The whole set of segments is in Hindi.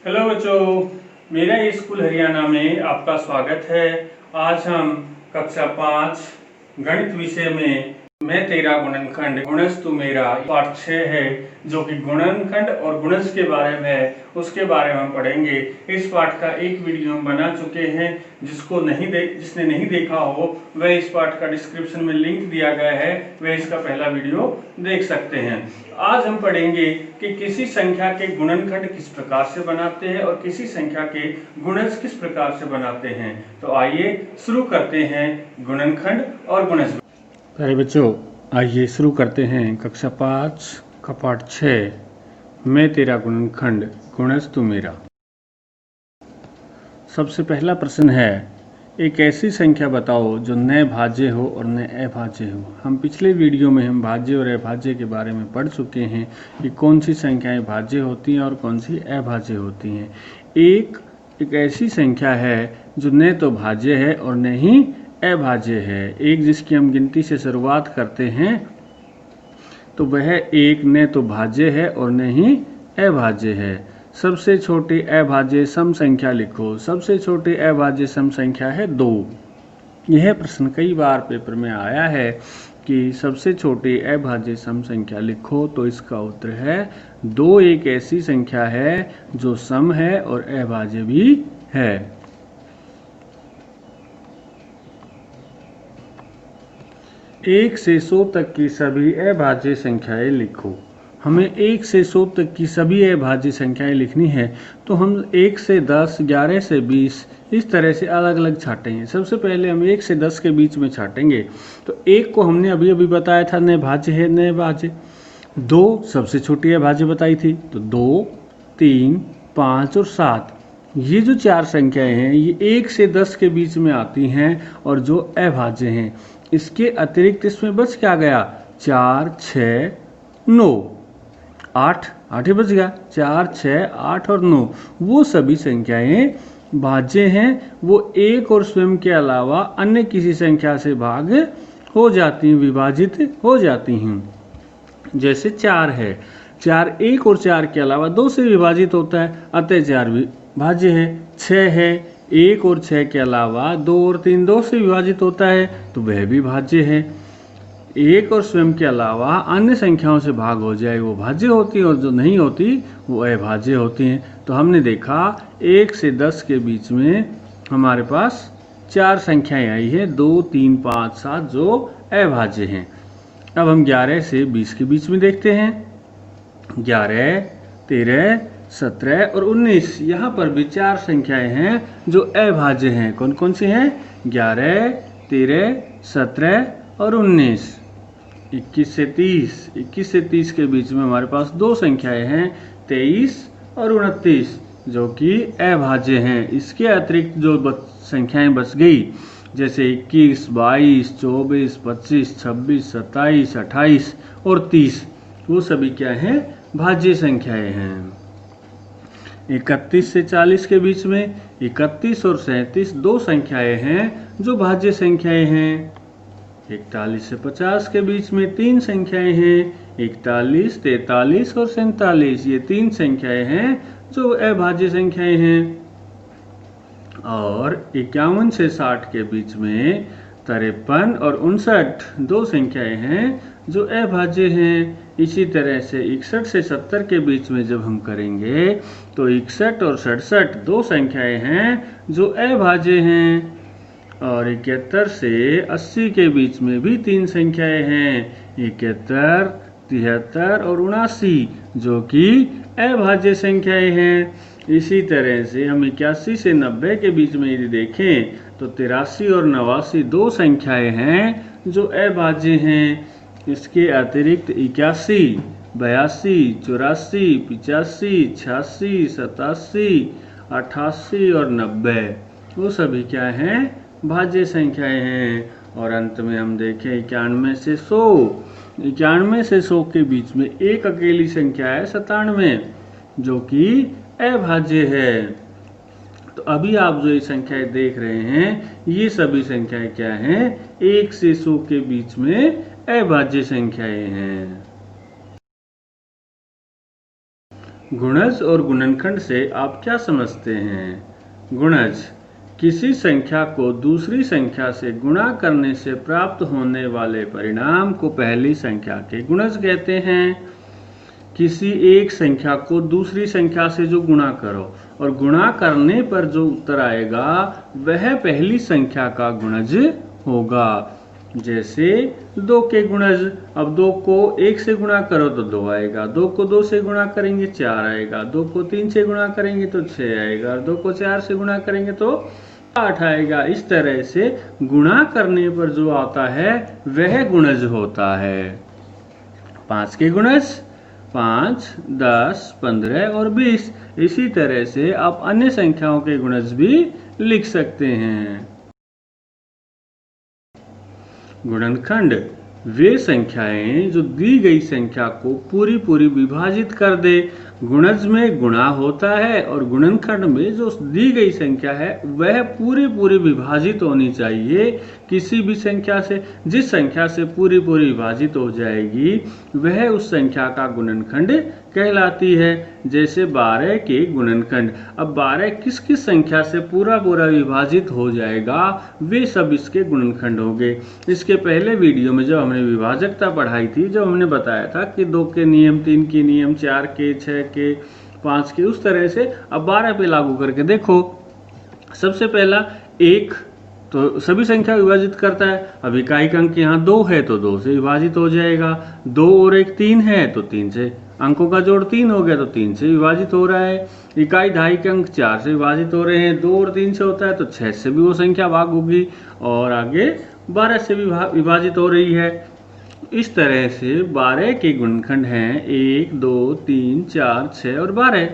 हेलो बच्चों, मेरा स्कूल हरियाणा में आपका स्वागत है। आज हम कक्षा 5 गणित विषय में मैं तेरा गुणनखंड गुणज तू मेरा पाठ 6 है, जो कि गुणनखंड और गुणज के बारे में है, उसके बारे में हम पढ़ेंगे। इस पाठ का एक वीडियो हम बना चुके हैं, जिसने नहीं देखा हो वह इस पाठ का डिस्क्रिप्शन में लिंक दिया गया है, वह इसका पहला वीडियो देख सकते हैं। आज हम पढ़ेंगे कि किसी संख्या के गुणनखंड किस प्रकार से बनाते हैं और किसी संख्या के गुणज किस प्रकार से बनाते हैं। तो आइए शुरू करते हैं गुणनखंड और गुणज। प्यारे बच्चों, आइए शुरू करते हैं कक्षा 5 का पाठ 6, मैं तेरा गुणनखंड गुणज तू मेरा। सबसे पहला प्रश्न है, एक ऐसी संख्या बताओ जो न भाज्य हो और न अभाज्य हो। हम पिछले वीडियो में हम भाज्य और अभाज्य के बारे में पढ़ चुके हैं कि कौन सी संख्याएं भाज्य होती हैं और कौन सी अभाज्य होती हैं। एक ऐसी संख्या है जो न तो भाज्य है और न ही अभाज्य है। एक जिसकी हम गिनती से शुरुआत करते हैं तो वह एक न तो भाज्य है और न ही अभाज्य है। सबसे छोटी अभाज्य सम संख्या लिखो। सबसे छोटी अभाज्य सम संख्या है 2। यह प्रश्न कई बार पेपर में आया है कि सबसे छोटी अभाज्य सम संख्या लिखो, तो इसका उत्तर है 2 एक ऐसी संख्या है जो सम है और अभाज्य भी है। एक से 100 तक की सभी अभाज्य संख्याएं लिखो। हमें 1 से 100 तक की सभी अभाज्य संख्याएं लिखनी है, तो हम 1 से 10, 11 से 20 इस तरह से अलग अलग छाटेंगे। सबसे पहले हम 1 से 10 के बीच में छाटेंगे। तो 1 को हमने अभी अभी बताया था न भाज्य है न भाज्य। 2 सबसे छोटी अभाज्य बताई थी, तो 2, 3, 5 और 7 ये जो 4 संख्याएं हैं ये 1 से 10 के बीच में आती हैं और जो अभाज्य हैं। इसके अतिरिक्त इसमें बच क्या गया? 4, 6, 9, 8 ही बच गया। 4, 6, 8 और 9 वो सभी संख्याएं भाज्य हैं। वो एक और स्वयं के अलावा अन्य किसी संख्या से भाग हो जाती हैं, विभाजित हो जाती हैं। जैसे 4 है, 4 1 और 4 के अलावा 2 से विभाजित होता है, अतः 4 भी भाज्य है। 6 है, 1 और 6 के अलावा 2 और 3 2 से विभाजित होता है, तो वह भी भाज्य है। 1 और स्वयं के अलावा अन्य संख्याओं से भाग हो जाए वो भाज्य होती है, और जो नहीं होती वो अभाज्य होती हैं। तो हमने देखा 1 से 10 के बीच में हमारे पास 4 संख्याएं आई है, 2, 3, 5, 7 जो अभाज्य हैं। अब हम 11 से 20 के बीच में देखते हैं। 11, 13, 17 और 19 यहाँ पर भी 4 संख्याएं हैं जो अभाज्य हैं। कौन कौन सी हैं? 11, 13, 17 और 19। 21 से 30 के बीच में हमारे पास 2 संख्याएं हैं, 23 और 29, जो कि अभाज्य हैं। इसके अतिरिक्त जो संख्याएं बच गई, जैसे 21, 22, 24, 25, 26, 27, 28 और 30, वो सभी क्या हैं? भाज्य संख्याएं हैं। 31 से 40 के बीच में 31 और 37 2 संख्याएं हैं जो भाज्य संख्याएं हैं। 41 से 50 के बीच में 3 संख्याएं हैं, 41, 43 और 47 ये 3 संख्याएं हैं जो अभाज्य संख्याएं हैं। और 51 से 60 के बीच में 53 और 59 2 संख्याएं हैं जो अभाज्य हैं। इसी तरह से 61 से 70 के बीच में जब हम करेंगे तो 61 और 67 2 संख्याएं हैं जो अभाज्य हैं। और 71 से 80 के बीच में भी 3 संख्याएं हैं, 71, 73 और 79, जो कि अभाज्य संख्याएं हैं। इसी तरह से हम 81 से 90 के बीच में यदि देखें तो 83 और 89 2 संख्याएं हैं जो अभाज्य हैं। इसके अतिरिक्त 81, 82, 84, 85, 86, 87, 88 और 90 वो सभी क्या हैं? भाज्य संख्याएं हैं। और अंत में हम देखें 91 से 100। 91 से 100 के बीच में एक अकेली संख्या है 97, जो कि अभाज्य है। तो अभी आप जो ये संख्याएं देख रहे हैं ये सभी संख्याएं क्या हैं? 1 से 100 के बीच में अभाज्य संख्याएं हैं। गुणज और गुणनखंड से आप क्या समझते हैं? गुणज किसी संख्या को दूसरी संख्या से गुणा करने से प्राप्त होने वाले परिणाम को पहली संख्या के गुणज कहते हैं। किसी एक संख्या को दूसरी संख्या से जो गुणा करो और गुणा करने पर जो उत्तर आएगा वह पहली संख्या का गुणज होगा। जैसे 2 के गुणज, अब 2 को 1 से गुणा करो तो 2 आएगा, 2 को 2 से गुणा करेंगे 4 आएगा, 2 को 3 से गुणा करेंगे तो 6 आएगा, 2 को 4 से गुणा करेंगे तो 8 आएगा। इस तरह से गुणा करने पर जो आता है वह गुणज होता है। 5 के गुणज 5, 10, 15 और 20। इसी तरह से आप अन्य संख्याओं के गुणज भी लिख सकते हैं। गुणनखंड वे संख्याएं जो दी गई संख्या को पूरी विभाजित कर दे। गुणज में गुणा होता है और गुणनखंड में जो दी गई संख्या है वह पूरी विभाजित होनी चाहिए किसी भी संख्या से। जिस संख्या से पूरी विभाजित हो जाएगी वह उस संख्या का गुणनखंड कहलाती है। जैसे 12 के गुणनखंड, अब 12 किस किस संख्या से पूरा विभाजित हो जाएगा वे सब इसके गुणनखंड होंगे। इसके पहले वीडियो में जब हमने विभाजकता पढ़ाई थी, जब हमने बताया था कि 2 के नियम, 3 के नियम, 4 के, 6 के, 5 के, उस तरह से अब 12 पे लागू करके देखो। सबसे पहला 1 तो सभी संख्या विभाजित करता है। अब इकाई अंक यहाँ 2 है तो 2 से विभाजित हो जाएगा, 2 और 1 3 है तो 3 से, अंकों का जोड़ 3 हो गया तो 3 से विभाजित हो रहा है। इकाई ढाई के अंक 4 से विभाजित हो रहे हैं, 2 और 3 से होता है तो 6 से भी वो संख्या भाग होगी और आगे 12 से भी विभाजित हो रही है। इस तरह से 12 के गुणनखंड हैं 1, 2, 3, 4, 6 और 12।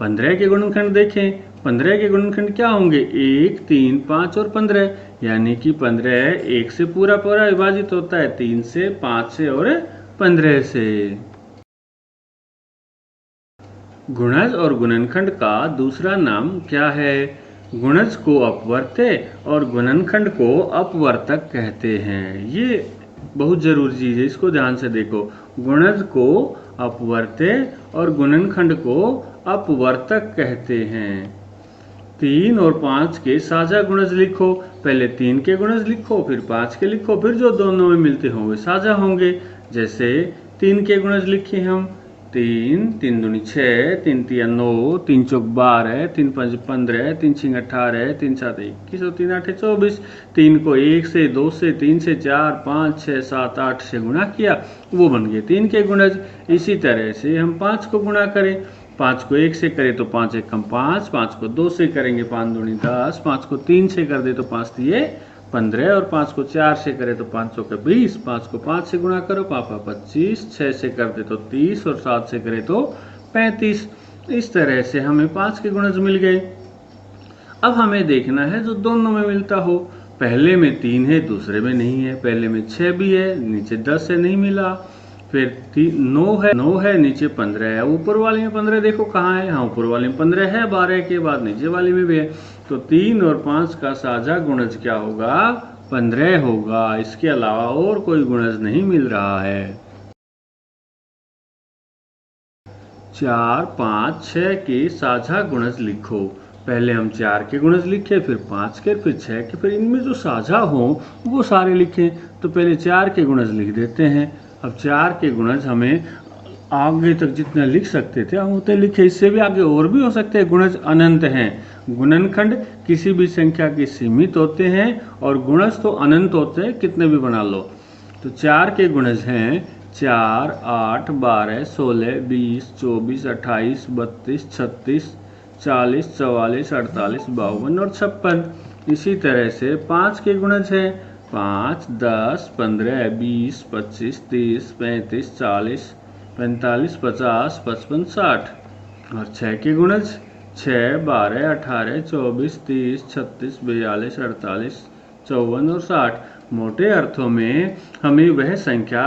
15 के गुणनखंड देखें, 15 के गुणनखंड क्या होंगे? 1, 3, 5 और 15, यानी कि 15 1 से पूरा विभाजित होता है, 3 से, 5 से और 15 से। गुणज और गुणनखंड का दूसरा नाम क्या है? गुणज को अपवर्त्य और गुणनखंड को अपवर्तक कहते हैं। ये बहुत जरूरी चीज है, इसको ध्यान से देखो। गुणज को अपवर्त्य और गुणनखंड को अपवर्तक कहते हैं। 3 और 5 के साझा गुणज लिखो। पहले 3 के गुणज लिखो, फिर 5 के लिखो, फिर जो दोनों में मिलते होंगे साझा होंगे। जैसे 3 के गुणज लिखे हम 3, 3 दूनी 6, 3 तिया 9, 3 चौक 12, 3 5 15, 3 6 18, 3 7 21 और 3 8 24। 3 को 1 से, 2 से, 3 से, 4, 5, 6, 7, 8 से गुणा किया, वो बन गए 3 के गुणज। इसी तरह से हम 5 को गुणा करें, 5 को 1 से करें तो 5 1 कम 5, 5 को 2 से करेंगे 5 दूनी 10, 5 को 3 से कर दे तो 5 दिए 15 और 5 को 4 से करे तो 5 चौके 20, 5 को 5 से गुणा करो पापा 25, 6 से कर दे तो 30 और 7 से करे तो 35। इस तरह से हमें 5 के गुणज मिल गए। अब हमें देखना है जो दोनों में मिलता हो। पहले में 3 है, दूसरे में नहीं है। पहले में 6 भी है, नीचे 10 है, नहीं मिला। फिर 9 है, नीचे 15 है। ऊपर वाले में 15 देखो कहाँ है? हाँ, ऊपर वाले में 15 है, 12 के बाद नीचे वाले में भी है। तो 3 और 5 का साझा गुणज क्या होगा? 15 होगा। इसके अलावा और कोई गुणज नहीं मिल रहा है। 4, 5, 6 के साझा गुणज लिखो। पहले हम 4 के गुणज लिखे, फिर 5 के, फिर 6 के, फिर इनमें जो साझा हो वो सारे लिखें। तो पहले 4 के गुणज लिख देते हैं। अब 4 के गुणज हमें आगे तक जितना लिख सकते थे हम उतने लिखे, इससे भी आगे और भी हो सकते हैं। गुणज अनंत हैं। गुणनखंड किसी भी संख्या के सीमित होते हैं और गुणज तो अनंत होते हैं, कितने भी बना लो। तो 4 के गुणज हैं 4, 8, 12, 16, 20, 24, 28, 32, 36, 40, 44, 48, 52 और 56। इसी तरह से 5 के गुणज हैं 5, 10, 15, 20, 25, 30, 35, 40, 45, 50, 55, 60। और 6 के गुणज 6, 12, 18, 24, 30, 36, 42, 48, 54 और 60। मोटे अर्थों में हमें वह संख्या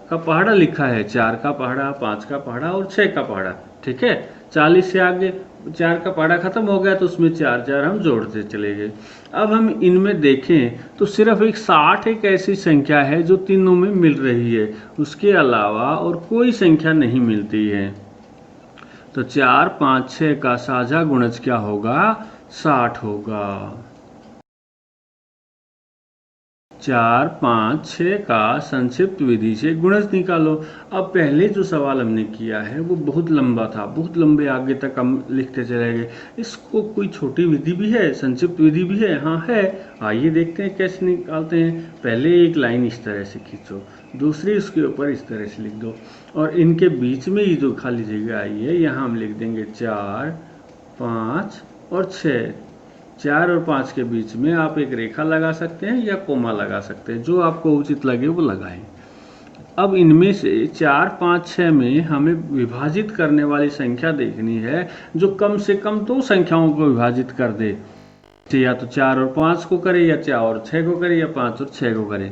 का पहाड़ा लिखा है, 4 का पहाड़ा, 5 का पहाड़ा और 6 का पहाड़ा। ठीक है, 40 से आगे 4 का पहाड़ा खत्म हो गया तो उसमें 4 4 हम जोड़ते चले गए। अब हम इनमें देखें तो सिर्फ एक 60 एक ऐसी संख्या है जो तीनों में मिल रही है, उसके अलावा और कोई संख्या नहीं मिलती है। तो 4, 5, 6 का साझा गुणज क्या होगा? 60 होगा। 4, 5, 6 का संक्षिप्त विधि से गुणज निकालो। अब पहले जो सवाल हमने किया है वो बहुत लंबा था, बहुत लंबे आगे तक हम लिखते चले गए। इसको कोई छोटी विधि भी है, संक्षिप्त विधि भी है? हाँ है। आइए देखते हैं कैसे निकालते हैं। पहले एक लाइन इस तरह से खींचो, दूसरी उसके ऊपर इस तरह से लिख दो, और इनके बीच में ये जो खाली जगह आई है यहाँ हम लिख देंगे 4, 5 और 6। 4 और 5 के बीच में आप एक रेखा लगा सकते हैं या कोमा लगा सकते हैं, जो आपको उचित लगे वो लगाएं। अब इनमें से 4, 5, 6 में हमें विभाजित करने वाली संख्या देखनी है जो कम से कम 2 संख्याओं को विभाजित कर दे। या तो 4 और 5 को करे, या 4 और 6 को करे, या 5 और 6 को करे।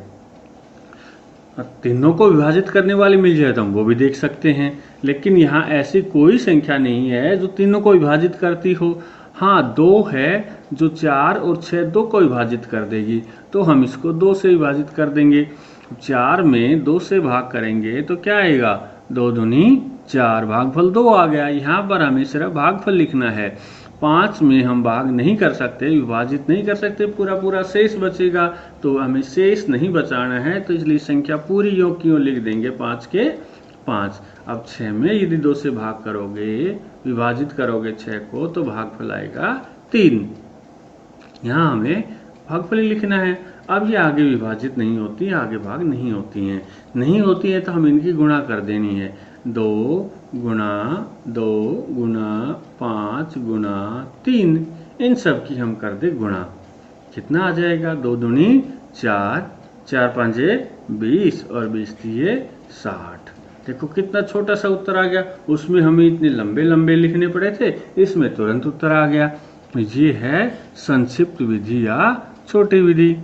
तीनों को विभाजित करने वाली मिल जाए तो हम वो भी देख सकते हैं, लेकिन यहाँ ऐसी कोई संख्या नहीं है जो तीनों को विभाजित करती हो। हाँ, 2 है जो 4 और 6 2 को विभाजित कर देगी, तो हम इसको 2 से विभाजित कर देंगे। 4 में 2 से भाग करेंगे तो क्या आएगा? 2 दूनी 4, भागफल 2 आ गया। यहाँ पर हमें सिर्फ भागफल लिखना है। 5 में हम भाग नहीं कर सकते, विभाजित नहीं कर सकते, पूरा पूरा शेष बचेगा, तो हमें शेष नहीं बचाना है, तो इसलिए संख्या पूरी यों की यों लिख देंगे 5 के 5। अब 6 में यदि 2 से भाग करोगे, विभाजित करोगे 6 को, तो भागफल आएगा 3। यहाँ हमें भागफल लिखना है। अब ये आगे विभाजित नहीं होती, आगे भाग नहीं होती हैं। नहीं होती है तो हम इनकी गुणा कर देनी है। 2 गुणा 2 गुणा 5 गुणा 3, इन सब की हम कर दे गुणा। कितना आ जाएगा? 2 दूनी 4, 4 5 20 और 20 दिए 60। देखो कितना छोटा सा उत्तर आ गया। उसमें हमें इतने लंबे लंबे लिखने पड़े थे, इसमें तुरंत उत्तर आ गया। ये है संक्षिप्त विधि या छोटी विधि।